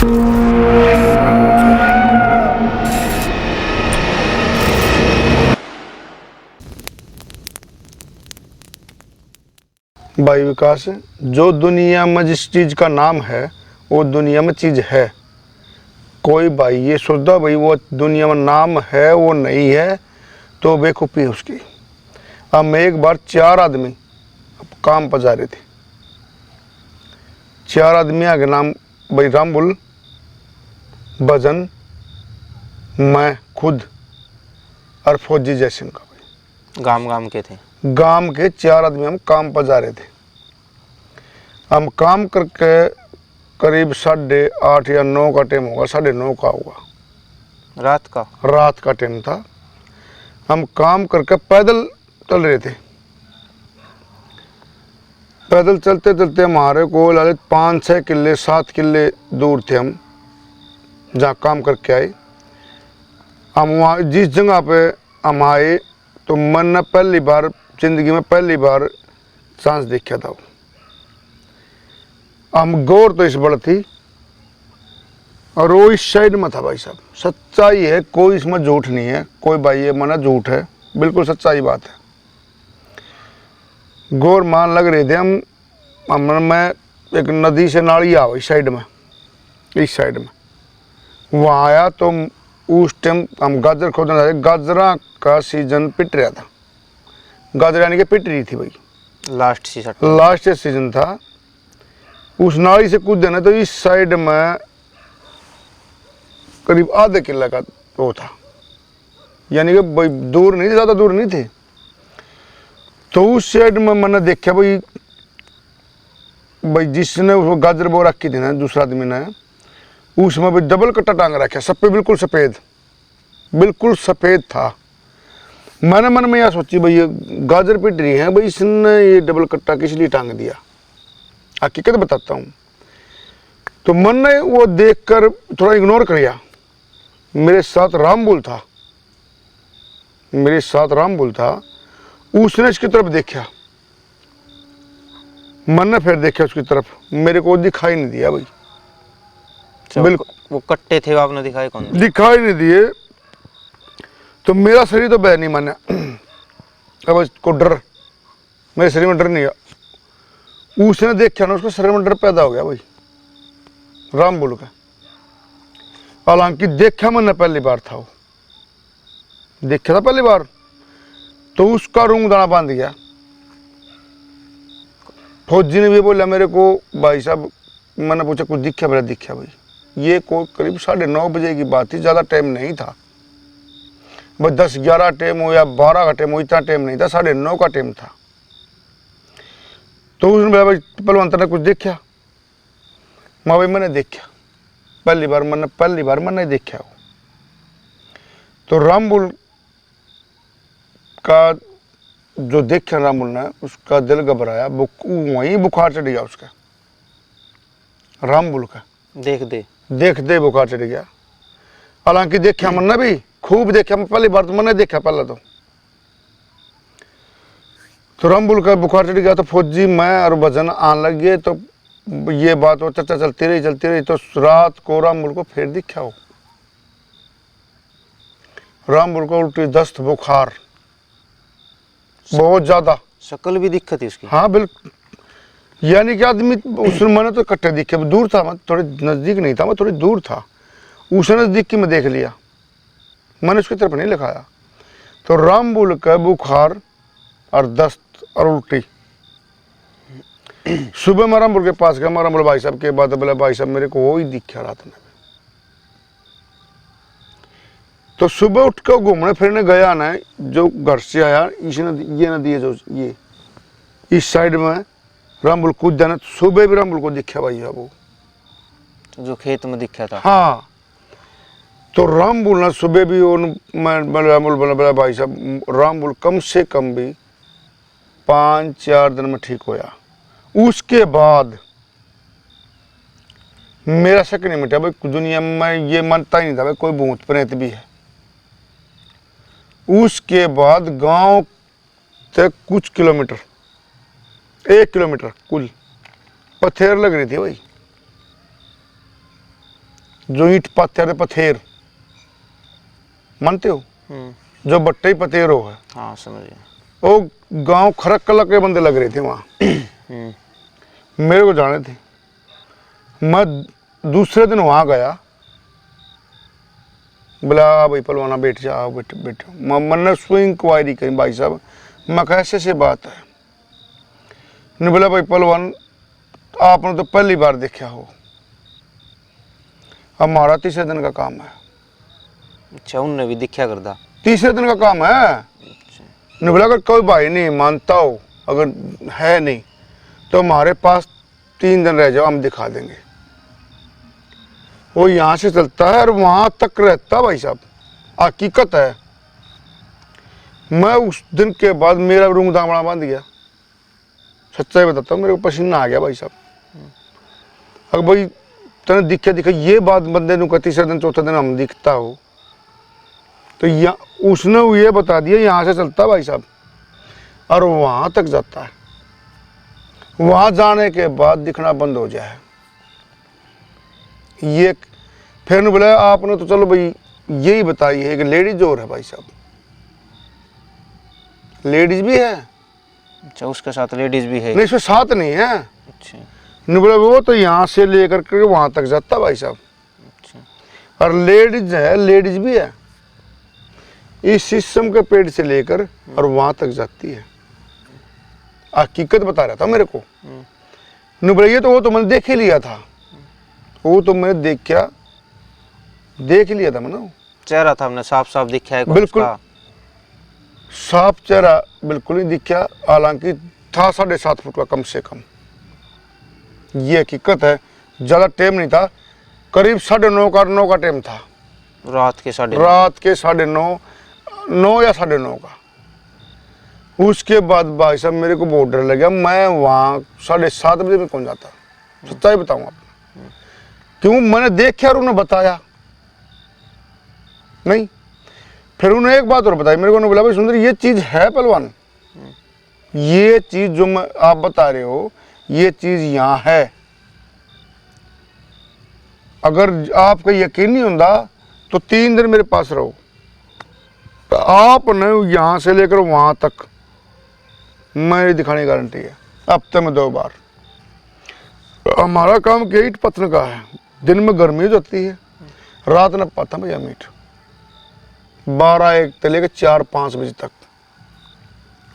भाई विकास, जो दुनिया में जिस चीज़ का नाम है वो दुनिया में चीज़ है। कोई भाई ये सोचता भाई वो दुनिया में नाम है वो नहीं है तो बेवकूफ़ी है उसकी। अब मैं एक बार 4 आदमी काम पर जा रहे थे। 4 आदमी आगे नाम भाई रामबुल, भजन, मैं खुद और फौजी जयसिंह का। भाई गांव के थे। गांव के 4 आदमी हम काम पर जा रहे थे। हम काम करके करीब 8:30 या 9 का टाइम होगा, 9:30 का होगा। रात का टाइम था। हम काम करके पैदल चल रहे थे। पैदल चलते चलते हमारे को ललित 5-6 किले 7 किले दूर थे हम जहाँ काम करके आए। हम वहाँ जिस जगह पे हम आए तो मन ने पहली बार जिंदगी में चांस देखा था। हम गौर तो इस बड़ थी और वो इस साइड में था। भाई साहब सच्चाई है, कोई इसमें झूठ नहीं है। कोई भाई ये मना झूठ है, बिल्कुल सच्चाई बात है। गौर मान लग रहे थे हम में एक नदी से नाली आ इस साइड में, वहाँ आया तो उस टाइम हम गाजर खोदने जा रहे। गाजरा का सीजन पिट रहा था। गाजर यानी कि पिट रही थी भाई, लास्ट सीजन था। उस नाली से कूदे ना तो इस साइड में करीब आधे किला का वो था, यानी कि भाई दूर नहीं थे, ज़्यादा दूर नहीं थे। तो उस साइड में मैंने देखा भाई जिसने उसको गाजर बो रखी थी ना दूसरा आदमी ने, उसमें भाई डबल कट्टा टांग रखा, सब पे बिल्कुल सफ़ेद था। मैंने मन में यह सोची भाई ये गाजर पिट रही है, भाई इसने ये डबल कट्टा किस लिए टांग दिया। हकीकत बताता हूँ। तो मन ने वो देखकर थोड़ा इग्नोर कर दिया। मेरे साथ रामबुल था, उसने इसकी तरफ देखा। मन ने फिर देखा उसकी तरफ, मेरे को दिखाई नहीं दिया भाई। बिल्कुल वो कट्टे थे, आपने दिखाई कौन? दिखाई नहीं दिए। तो मेरा शरीर तो बह नहीं माना। अब उसको डर, मेरे शरीर में डर नहीं है। उसने देखा ना, उसको शरीर में डर पैदा हो गया भाई रामबुल का। हालांकि देखा मैंने पहली बार था, वो देखा था पहली बार। तो उसका रूंग दाना बांध गया। फौजी ने भी बोला मेरे को, भाई साहब मैंने पूछा कुछ दिखा? मेरा दिखा भाई। ये को करीब 9:30 बजे की बात थी, ज़्यादा टाइम नहीं था। बस 10-11 टाइम हो या 12 का टाइम हो, इतना टाइम नहीं था, 9:30 का टाइम था। तो उसने बोला भाई पहलवान ने कुछ देखा? माँ भाई मैंने देखा पहली बार मैंने देखा वो। तो रामबुल का जो देखा रामबुल ने, उसका दिल घबराया, वहीं बुखार चढ़ गया उसका, रामबुल का। देख दे बुखार चढ़ गया। हालांकि देखा मैंने भी खूब देखा, मैं पहली बार तो मैंने देखा पहले तो रामबुल का बुखार चढ़ गया। तो फौजी मैं और भजन आने लग गए। तो ये बात वो चर्चा चलती रही। तो रात को रामबुल को फिर दिखा हो। रामबुल को उल्टी, दस्त, बुखार बहुत ज्यादा। शक्ल भी दिक्कत थी उसकी? हाँ बिल्कुल, यानी कि आदमी उसने मैंने तो कट्टे दिखे, दूर था मैं, थोड़ी नजदीक नहीं था, मैं थोड़ी दूर था। उसने नजदीक की मैं देख लिया, मैंने उसकी तरफ नहीं लिखाया। तो रामबुल का बुखार और दस्त और उल्टी। सुबह मैं रामबुल के पास गया। मैं रामबुल भाई साहब के बाद बोला भाई साहब मेरे को वो ही दिखा रात में। तो सुबह उठ कर घूमने फिरने गया ना, जो घर से आया ये नदी है जो ये इस साइड में रामबुल कूद जाना। तो सुबह भी रामबुल को दिखा भाई वो जो खेत में दिखा था। हाँ, तो रामबुल ना सुबह भी मैं रामबुल बोला भाई साहब रामबुल कम से कम भी 5-4 दिन में ठीक होया। उसके बाद मेरा शक नहीं मिटा भाई, दुनिया में ये मानता ही नहीं था भाई कोई भूत प्रेत भी है। उसके बाद गांव तक कुछ किलोमीटर, 1 किलोमीटर कुल पत्थर लग रही थी भाई, जो ईट पत्थर पथेर मानते हो, जो बट्टे ही पतेरो है, हाँ समझ गया। वो गांव खरक कला के बंदे लग रहे थे वहाँ। मेरे को जाने थे। मैं दूसरे दिन वहाँ गया, बोला भाई पलवाना बैठ जा, आओ बैठ बैठो। मैंने उसको इंक्वायरी करी, भाई साहब मैं कहा ऐसे बात है। नहीं बोला भाई पलवान आपने तो पहली बार देखा हो, हमारा तीसरे दिन का काम है। अच्छा, उनने भी दिखा करता, तीसरे दिन का काम है। नहीं बोला अगर कोई भाई नहीं मानता हो, अगर है नहीं तो हमारे पास 3 दिन रह जाओ, हम दिखा देंगे। वो यहाँ से चलता है और वहाँ तक रहता भाई साहब, हकीकत है। मैं उस दिन के बाद मेरा रूम दामड़ा बांध गया, सच्चाई बताता हूँ, मेरे को पसीना आ गया भाई साहब। अगर भाई तेने दिखा ये बात बंदे को तीसरे दिन चौथे दिन हम दिखता हो, तो उसने ये बता दिया यहाँ से चलता भाई साहब और वहाँ तक जाता है। वहाँ जाने के बाद दिखना बंद हो जाए। ये फिर बोला आपने तो चलो भाई यही बताई है कि लेडीज और है भाई साहब, लेडीज भी है। अच्छा, उसके साथ लेडीज भी है? नहीं, इसमें साथ नहीं है। अच्छा, नहीं बोला वो तो यहाँ से लेकर के वहाँ तक जाता भाई साहब। अच्छा, और लेडीज है, लेडीज भी है, इस सिस्टम के पेड़ से लेकर और वहाँ तक जाती है। हकीकत बता रहा था मेरे को। नहीं बोला ये तो वो तो मैंने देख ही लिया था, वो तो मैंने देख लिया था मैंने। चेहरा था हमने साफ साफ दिखा है? बिल्कुल साफ चेहरा बिल्कुल ही दिखा, हालांकि था 7.5 फुट का कम से कम। ये हकीकत है, ज़्यादा टाइम नहीं था, करीब 9:30 का टाइम था। रात के 9:30? रात के 9:30, 9 या 9:30 का। उसके बाद भाई साहब मेरे को बहुत डर लगा। मैं वहाँ 7:30 बजे में पहुँच जाता, सच्चाई बताऊँ आपको। क्यों, मैंने देखा और उन्हें बताया नहीं। फिर उन्हें एक बात और बताई मेरे को, उन्होंने बोला भाई सुंदर ये चीज़ है पहलवान, ये चीज़ जो मैं आप बता रहे हो ये चीज़ यहाँ है। अगर आपका यकीन नहीं होता तो 3 दिन मेरे पास रहो, तो आपने यहाँ से लेकर वहाँ तक मेरी दिखाने की गारंटी है। हफ्ते में 2 बार। हमारा काम ईट पत्थर का है, दिन में गर्मी होती है, रात में पाता भैया मीट 12-1 से लेकर 4-5 बजे तक।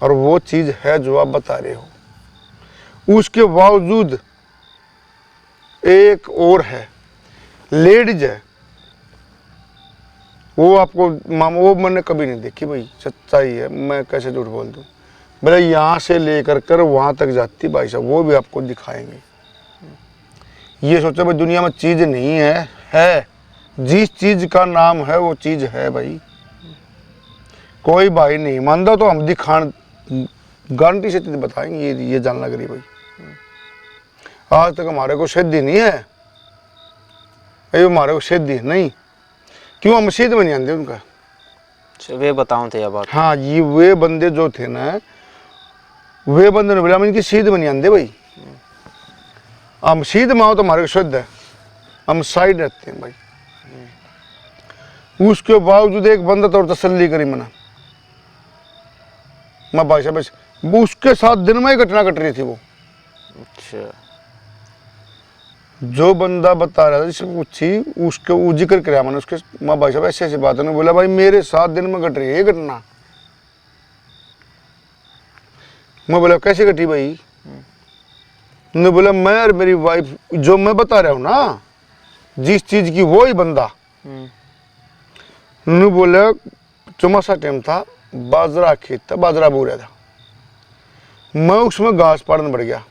और वो चीज़ है जो आप बता रहे हो। उसके बावजूद एक और है, लेडीज है, वो आपको वो मैंने कभी नहीं देखी भाई, सच्चाई है, मैं कैसे झूठ बोल दूँ। भले यहाँ से लेकर कर वहाँ तक जाती भाई साहब, वो भी आपको दिखाएंगे। ये सोचो भाई दुनिया में चीज़ नहीं है जिस चीज़ का नाम है वो चीज़ है भाई। कोई भाई नहीं मानता तो हम दिखान गारंटी से बताएंगे, ये जानना करिए भाई। आज तक हमारे को सिद्धि नहीं है, ये हमारे को सिद्धि नहीं। क्यों, हम सिद्ध में नहीं आते उनका। वे बताओ थे बात। हाँ, ये वे बंदे जो थे ना, वे बंदे ने बोला हम इनकी सीध में नहीं आते भाई। हम सीध में आओ तो हमारे को शुद्ध है, हम साइड रहते हैं भाई। उसके बावजूद एक बंदा तो और तसल्ली करी मैं भाई साहब, उसके साथ दिन में ही घटना घट रही थी वो। अच्छा, जो बंदा बता रहा था जिसको पूछी उसके वो जिक्र कराया मैंने उसके, मैं भाई साहब ऐसी बात है। बोला भाई मेरे साथ दिन में घट रही है ये घटना। मैं बोला कैसे घटी भाई? ने बोला मैं और मेरी वाइफ जो मैं बता रहा हूँ ना जिस चीज की, वो ही बंदा। ने बोला चौमासा टाइम था, बाजरा खेत था, बाजरा बो रहा था, मैं उसमें घास पाड़ने बढ़ गया।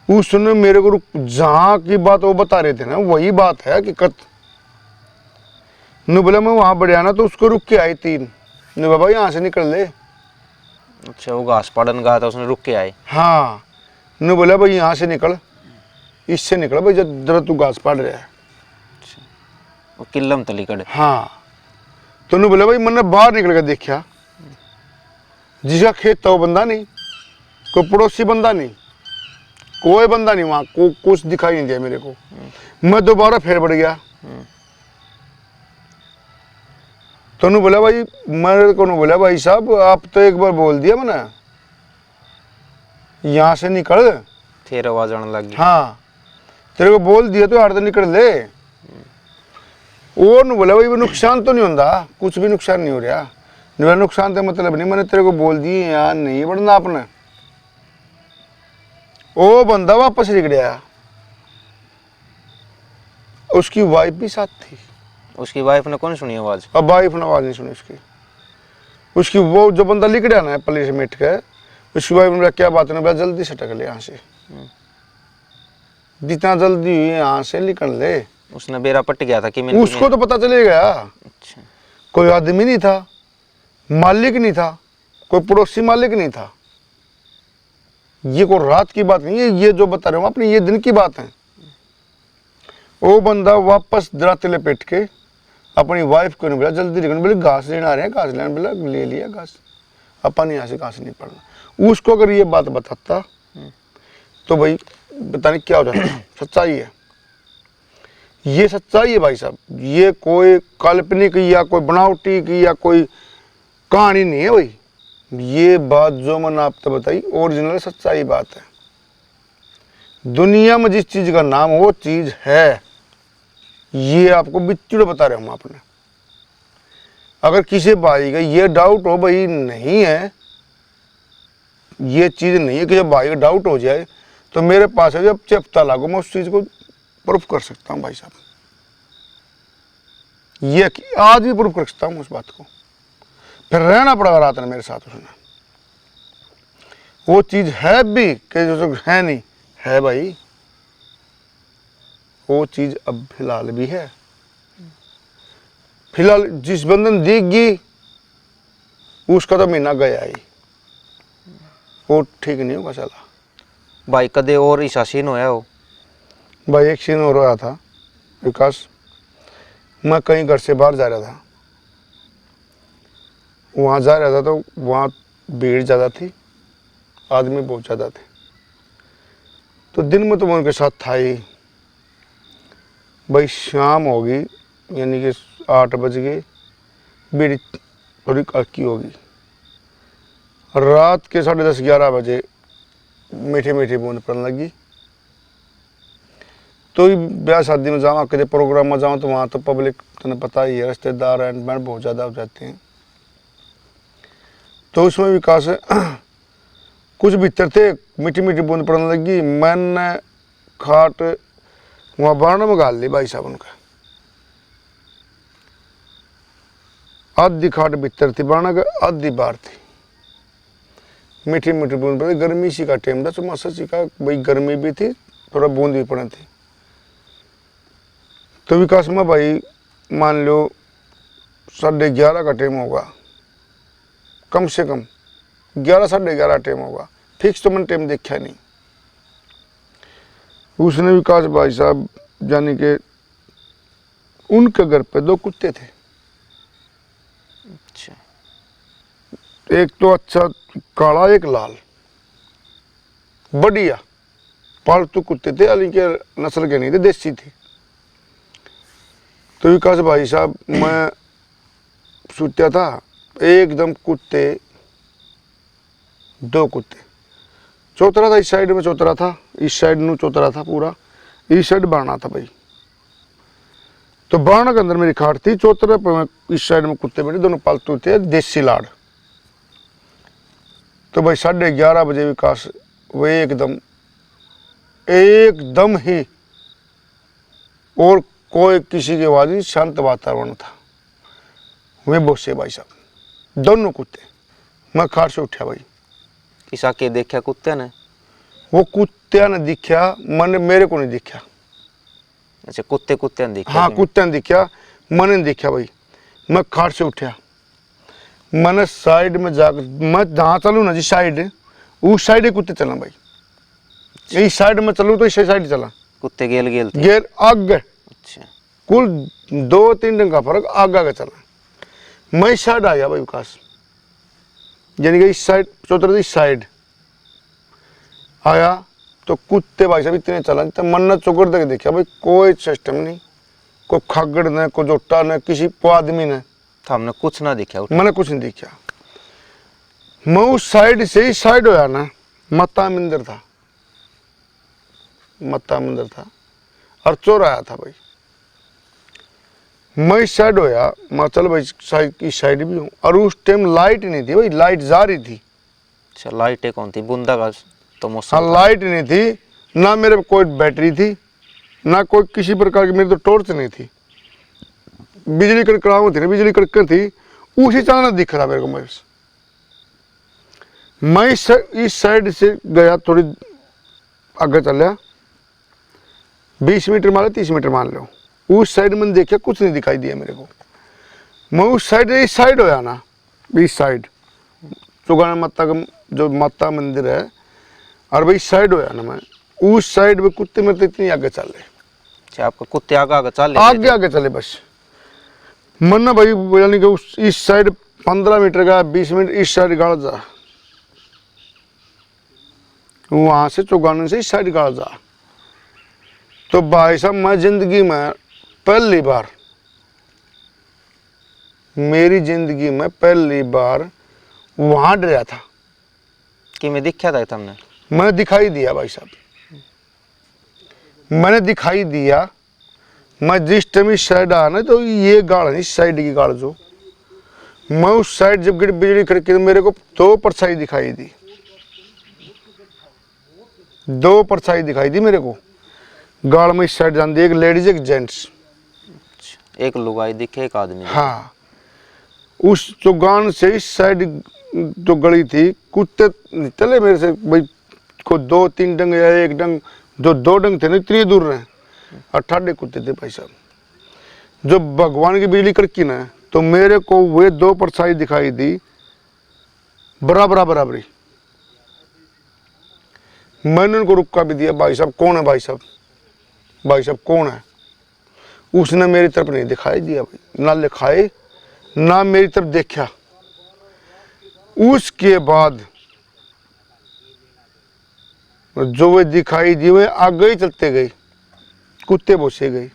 उसने मेरे को जहाँ की बात वो बता रहे थे ना वही बात है हकीकत। ने बोला मैं वहाँ बढ़िया ना तो उसको रुक के आई 3 ने बाबा यहाँ से निकल ले। अच्छा, वो घास पाड़न गया था, उसने रुक के आए? हाँ, ने बोला भाई यहाँ से निकल, इससे निकल भाई जरा तू घास पाड़ रहा है। अच्छा, वो किल्लम तली कड़े? हाँ, तो ने बोला भाई मैंने बाहर निकल कर देखा, जिसका खेत था वो बंदा नहीं, कोई पड़ोसी बंदा नहीं, कोई बंदा नहीं वहां को, कुछ दिखाई नहीं दिया मेरे को। मैं दोबारा फिर बढ़ गया। तो उन्होंने बोला भाई, मेरे को बोला भाई साहब आप तो एक बार बोल दिया मैंने यहाँ से निकल, फिर आवाज आने लगी। हाँ तेरे को बोल दिया तो यार तो निकल ले। और न बोला भाई वो नुकसान तो नहीं होता, कुछ भी नुकसान नहीं हो रहा। मेरा नुकसान तो मतलब नहीं, मैंने तेरे को बोल दिए यहाँ नहीं बढ़ना आपने। वो बंदा वापस निकल गया, उसकी वाइफ भी साथ थी। उसकी वाइफ ने कौन सुनी आवाज? अब वाइफ ने आवाज नहीं सुनी उसकी। उसकी वो जो बंदा लिख रहा ना पल्ली से मिट के, उसकी वाइफ ने क्या बात है, जल्दी से टक ले यहाँ से, जितना जल्दी यहाँ से निकल ले। उसने बेरा पट गया था कि मैं उसको तो पता चले गया। अच्छा। कोई आदमी नहीं था, मालिक नहीं था, कोई पड़ोसी मालिक नहीं था। ये कोई रात की बात नहीं है, ये जो बता रहे हो अपनी ये दिन की बात है। वो बंदा वापस दराते लपेट के अपनी वाइफ को नहीं बोला जल्दी निकल, बोले घास लेने आ रहे हैं, घास लेने, बोला ले लिया घास, अपन यहाँ से घास नहीं पड़ना। उसको अगर ये बात बताता तो भाई पता नहीं क्या हो जाता। सच्चाई है, ये सच्चाई है भाई साहब, ये कोई काल्पनिक या कोई बनावटी की या कोई कहानी नहीं है भाई। ये बात जो मैंने आपको बताई ओरिजिनल सच्चाई बात है। दुनिया में जिस चीज का नाम वो चीज है, ये आपको बिच्चू बता रहे हम आपने। अगर किसी भाई का ये डाउट हो भाई नहीं है, ये चीज नहीं है, किसी भाई का डाउट हो जाए तो मेरे पास है, जब चेप्ता लागू मैं उस चीज को प्रूफ कर सकता हूँ भाई साहब। ये आज भी प्रूफ कर सकता हूँ उस बात को। फिर रहना पड़ेगा रात में मेरे साथ उसने। वो चीज है भी कि जो है नहीं है भाई, वो चीज अब फिलहाल भी है। फिलहाल जिस बंदे ने दिखगी उसका तो महीना गया ही, वो ठीक नहीं होगा चला। भाई कदे और ऐसा सीन होया हो? भाई एक सीन हो रहा था विकास, मैं कहीं घर से बाहर जा रहा था, वहाँ जा रहा था तो वहाँ भीड़ ज़्यादा थी, आदमी बहुत ज़्यादा थे। तो दिन में तो मैं उनके साथ था ही। भाई शाम होगी, यानी कि 8 बज गए, भीड़ थोड़ी हल्की होगी। रात के 10:30-11 बजे मीठी मीठी बूंद पड़ने लगी। तो ब्याह शादी में जाऊँ, किसी प्रोग्राम में जाऊँ तो वहाँ तो पब्लिक तुम्हें पता ही है, रिश्तेदार एंड बैंड बहुत ज़्यादा हो जाते हैं। तो उसमें विकास कुछ भीतर थे, मीठी मीठी बूंद पड़ने लगी। मैंने खाट वहाँ बारने में गाल ली भाई साहब उनका। आधी खाट भीतर थी बारना का, आधी बाहर थी। मीठी मीठी बूंद पड़ी, गर्मी सी का टाइम था, चुमासा सी का, भाई गर्मी भी थी, थोड़ा बूंद भी पड़ी थी। तो विकास में भाई मान लो 11:30 का टाइम होगा, कम से कम 11-11:30 टाइम होगा, फिक्स तो मैंने टाइम देखा नहीं। उसने विकास भाई साहब यानी कि उनके घर पे 2 कुत्ते थे। अच्छा। एक तो अच्छा काला, एक लाल, बढ़िया पालतू कुत्ते थे, यानी कि नस्ल के नहीं थे, देसी थे। तो विकास भाई साहब मैं सोचा था एकदम कुत्ते, 2 कुत्ते, चौतरा था इस साइड में, चौतरा था इस साइड में, चौतरा था पूरा इस साइड बारना था भाई। तो बारना के अंदर मेरी खाट थी, चौतरे पर इस साइड में कुत्ते बैठे, दोनों पालतू थे, देसी लाड़। तो भाई 11:30 बजे विकास वो एकदम ही, और कोई किसी की आवाज नहीं, शांत वातावरण था। वे बोसे भाई साहब, दोनों कुत्ते। मैं खाट से उठा भाई। किसा के देखा कुत्ते ने? वो कुत्ते ने दिखा, मैंने मेरे को नहीं दिखा। अच्छा, कुत्ते कुत्ते ने देखा? हाँ कुत्ते ने दिखा, मैंने नहीं दिखा भाई। मैं खाट से उठा, मैंने साइड में जाकर, मैं जहाँ चलूँ ना जिस साइड, उस साइड ही कुत्ते चला भाई। इस साइड में चलूँ तो इस साइड चला, कुत्ते गेल गेल थे? गेर आगे। अच्छा। कुल 2-3 दिन का फर्क आगे चला। मैं इस साइड आ गया भाई विकास, यानी कि इस साइड चौतरा इस साइड आया तो कुत्ते भाई साहब इतने चला तो मन्ना चुकर तक देखा भाई कोई सिस्टम नहीं, कोई खागड़ न, कोई जोटा न, किसी को आदमी न, तो हमने कुछ ना दिखा उठा। मैंने कुछ नहीं देखा। मैं उस साइड से ही साइड होया ना, मत्ता मंदिर था, मत्ता मंदिर था और चोर आया था भाई। मैं इस साइड होया, मैं चल भाई इस साइड भी हूँ, और उस टाइम लाइट नहीं थी भाई, लाइट जा रही थी। अच्छा लाइटें कौन थी, बूंदा का तो मौसम हाँ था। लाइट नहीं थी, ना मेरे पे कोई बैटरी थी, ना कोई किसी प्रकार की, मेरी तो टॉर्च नहीं थी, बिजली कड़कड़ाहट थी ना, बिजली कड़कड़ थी, उसी चांद दिख रहा मेरे को। मैं इस साइड से गया, थोड़ी आगे चलिया 20 मीटर मान लो, 30 मीटर मान लो, उस साइड मैंने देखा कुछ नहीं दिखाई दिया मेरे को। मैं उस साइड, इस साइड होया ना, इस साइड चुगाना माता का जो माता मंदिर है, और भाई इस साइड होया ना, मैं उस साइड में कुत्ते मेरे तो इतनी आगे चले। अच्छा आपका कुत्ते आगे आगे चल आगे आगे चले बस। मन ना भाई यानी कि उस इस साइड 15 मीटर का, 20 मीटर इस साइड गाड़ जा, वहां से चौगाने से इस साइड गाड़ जा। तो भाई साहब मैं जिंदगी में पहली बार, मेरी जिंदगी में पहली बार वहां डरा था। कि मैं दिखा था तुमने? मैंने दिखाई दिया भाई साहब, मैंने दिखाई दिया। मैं जिस टाइम इस साइड आया ना, तो ये गाड़ है, इस साइड की गाड़ जो, मैं उस साइड जब गिर बिजली करके मेरे को 2 परछाई दिखाई दी, 2 परछाई दिखाई दी मेरे को गाड़ में। इस साइड जान दी, एक लेडीज एक जेंट्स, एक लुगाई दिखे एक आदमी दिखे। हाँ उस चौगान से इस साइड जो गली थी, कुत्ते चले मेरे से भाई, को 2-3 डंग या एक डंग, जो 2 डंग थे ना इतनी दूर रहे, 18 कुत्ते थे भाई साहब। जो भगवान की बिजली कड़की ना, तो मेरे को वे 2 परछाई दिखाई दी बराबरी। मैंने उनको रुका भी दिया, भाई साहब कौन है, भाई साहब, भाई साहब कौन है। उसने मेरी तरफ नहीं दिखाई दिया भाई, ना लिखाए ना मेरी तरफ देखा। उसके बाद जो वे दिखाई दी वे आगे ही चलते गए, कुत्ते भोसे गए।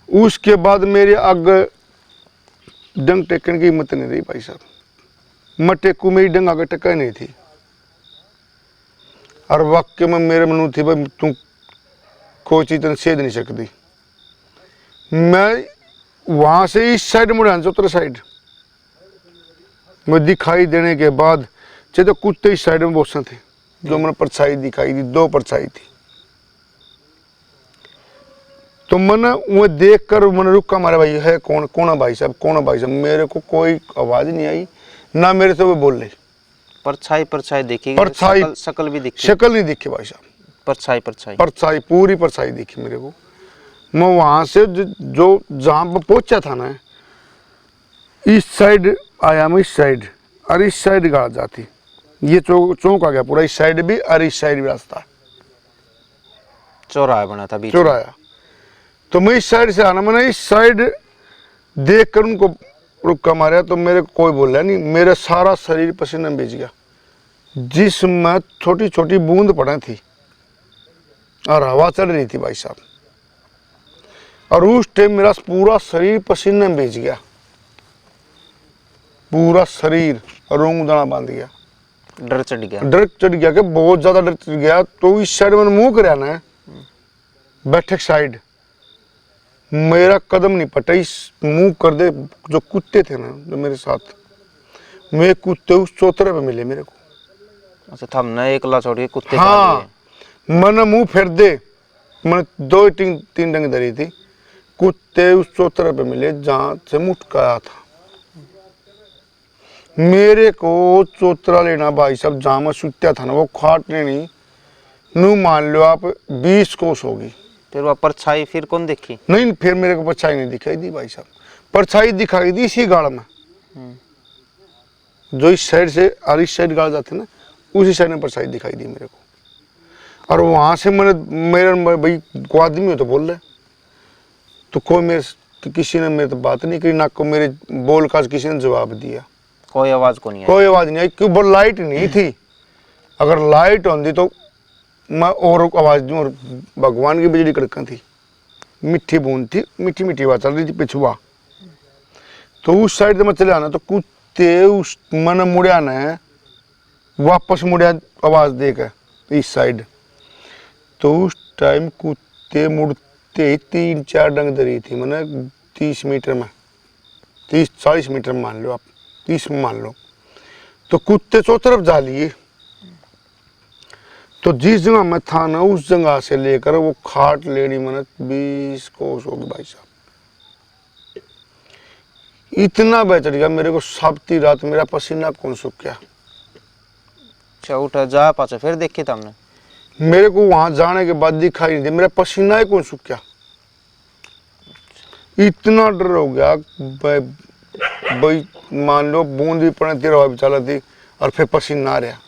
उसके बाद मेरे आगे डंग टेकने की हिम्मत नहीं रही भाई साहब। मैं टेकू, मेरी डंग आगे टेका नहीं थी। और वाक्य में मेरे मन थी भाई तू कोई चीज तेन सेध नहीं सकती। मैं वहां से इस साइड मुड़ा, चौथरे साइड में दिखाई देने के बाद तो कुत्ते इस साइड में बहुत से थे, जो मैंने परछाई दिखाई दी, 2 परछाई थी। तो मैंने वो देख कर मैंने रुका, मारे भाई है कौन, कौन है भाई साहब, कौन है भाई साहब। मेरे को कोई आवाज नहीं आई, ना मेरे से वो बोल रहे। परछाई देखी, परछाई, शकल भी दिखी? शकल नहीं दिखी भाई साहब, परछाई पूरी परछाई दिखी मेरे को। मैं वहां से जो जहां पर पहुंचा था ना, इस साइड आया मैं, इस साइड और इस साइड गाड़ जाती, ये चौक आ गया पूरा, इस साइड भी और इस साइड भी रास्ता, चौराहा बना था बीच, चौराहा। तो मैं इस साइड से आना, मैंने इस साइड देख कर उनको रुका मारा, तो मेरे को कोई बोला नहीं। मेरा सारा शरीर पसीने में भीज गया, जिसमें छोटी छोटी बूंद पड़े थी और हवा चल रही थी भाई साहब। और उस टाइम मेरा पूरा शरीर पसीने में भीज गया, पूरा शरीर रोंग दाना बांध गया। डर चढ़ गया कि बहुत ज्यादा डर चढ़ गया। तो इस साइड मैंने मुंह कराया ना, बैठक साइड, मेरा कदम नहीं पटा, इस मुंह कर दे। जो कुत्ते थे ना जो मेरे साथ, वे कुत्ते उस चौतरे पे मिले मेरे को। अच्छा था हमने एकला छोड़ के कुत्ते, हाँ मैंने मुंह फेर दे, मैंने 2-3 डंग धरी थी, कुत्ते उस चौतरे पे मिले जहां से मुटकाया था मेरे को। चौतरा लेना भाई साहब, जहां मैं सुत्या था ना, वो खाटने नहीं, नू मान लो आप 20 कोस होगी। फिर वह परछाई फिर कौन देखी? नहीं, फिर मेरे को परछाई नहीं दिखाई दी भाई साहब। परछाई दिखाई दी इसी गाड़ में, जो इस साइड से और इस साइड गाड़ जाते ना, उसी साइड में परछाई दिखाई दी मेरे को। और वहां से मेरे भाई को आदमी हो तो बोल रहे, तो कोई मेरे तो किसी ने मेरे तो बात नहीं करी, ना को मेरे बोल का किसी ने जवाब दिया। कोई आवाज को नहीं आई? कोई आवाज नहीं आई, क्योंकि वो लाइट नहीं थी। अगर लाइट होती तो मैं और आवाज़ दूँ और भगवान की बिजली कड़कन थी, मिट्टी बूंद थी, मीठी मीठी आवाज़ चल रही थी पिछुआ। तो उस साइड से मैं चले आना तो कुत्ते उस मन मुड़िया ने वापस मुड़िया आवाज़ देकर इस साइड। तो उस टाइम कुत्ते मुड़ते ही 3-4 डंग दरी थी, मैंने 30 मीटर में, 30-40 मीटर में मान लो आप, 30 में मान लो। तो कुत्ते चौ तरफ जा लिए। तो जिस जगह मैं था ना उस जगह से लेकर वो खाट लेनी मैंने 20 कोस होगी भाई साहब। इतना बेचड़ गया मेरे को, साबती रात मेरा पसीना कौन सूख गया। अच्छा उठा जा पाचा फिर देखे तुमने? मेरे को वहां जाने के बाद दिखाई नहीं दे, मेरा पसीना ही कौन सूख गया। इतना डर हो गया भाई, मान लो बूंद भी पड़े तेरा चला थी और फिर पसीना आ रहा।